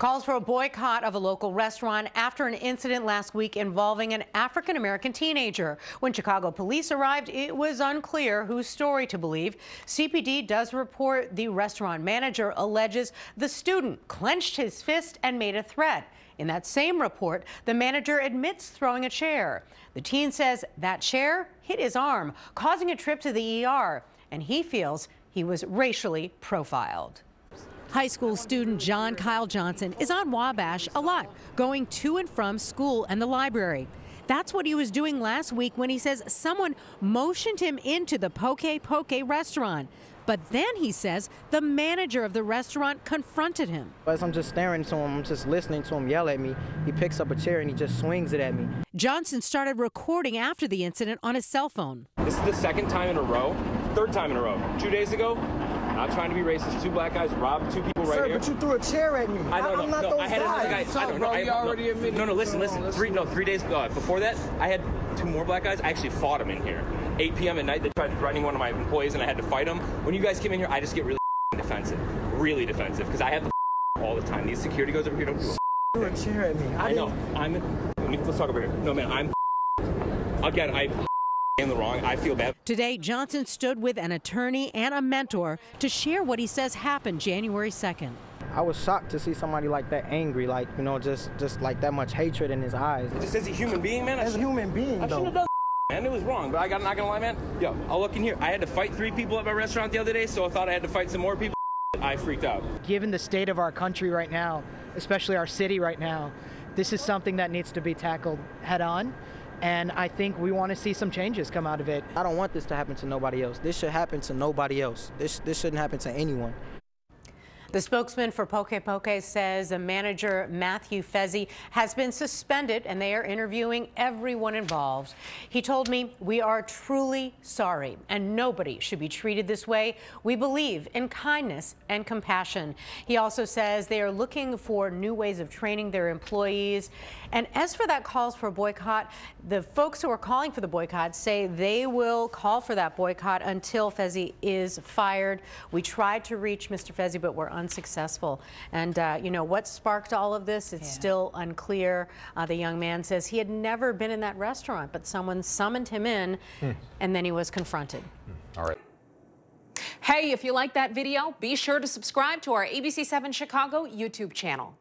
Calls for a boycott of a local restaurant after an incident last week involving an African-American teenager. When Chicago police arrived, it was unclear whose story to believe. CPD does report the restaurant manager alleges the student clenched his fist and made a threat. In that same report, the manager admits throwing a chair. The teen says that chair hit his arm, causing a trip to the ER, and he feels he was racially profiled. High school student John Kyle Johnson is on Wabash a lot, going to and from school and the library. That's what he was doing last week when he says someone motioned him into the Poke restaurant. But then he says the manager of the restaurant confronted him. As I'm just staring to him, I'm just listening to him yell at me. He picks up a chair and he just swings it at me. Johnson started recording after the incident on his cell phone. This is the second time in a row, third time in a row. 2 days ago, not trying to be racist, two black guys robbed two people right here. But you threw a chair at me. I'm not those guys. I don't know. Listen. 3 days before that, I had two more black guys. I actually fought them in here. 8 p.m. at night, they tried threatening one of my employees, and I had to fight them. When you guys came in here, I just get really defensive, because I have the all the time. These security guys over here don't do threw a chair at me. I know. Let's talk about it. No, man, again, I in the wrong. I feel bad. Today, Johnson stood with an attorney and a mentor to share what he says happened January 2nd. I was shocked to see somebody like that angry, like, you know, just like that much hatred in his eyes. Just as a human being, man. As a human being, I shouldn't have done man. It was wrong, but I'm not gonna lie, man. Yo, I'll look in here. I had to fight 3 people at my restaurant the other day, so I thought I had to fight some more people. I freaked out. Given the state of our country right now, especially our city right now, this is something that needs to be tackled head on. And I think we want to see some changes come out of it. I don't want this to happen to nobody else. This should happen to nobody else. This shouldn't happen to anyone. The spokesman for Poke says the manager, Matthew Fezzi, has been suspended and they are interviewing everyone involved. He told me, "We are truly sorry and nobody should be treated this way. We believe in kindness and compassion." He also says they are looking for new ways of training their employees. And as for that calls for a boycott, the folks who are calling for the boycott say they will call for that boycott until Fezzi is fired. We tried to reach Mr. Fezzi, but we're unsuccessful. And you know what sparked all of this? It's still unclear. The young man says he had never been in that restaurant, but someone summoned him in, and then he was confronted. All right. Hey, if you like that video, be sure to subscribe to our ABC7 Chicago YouTube channel.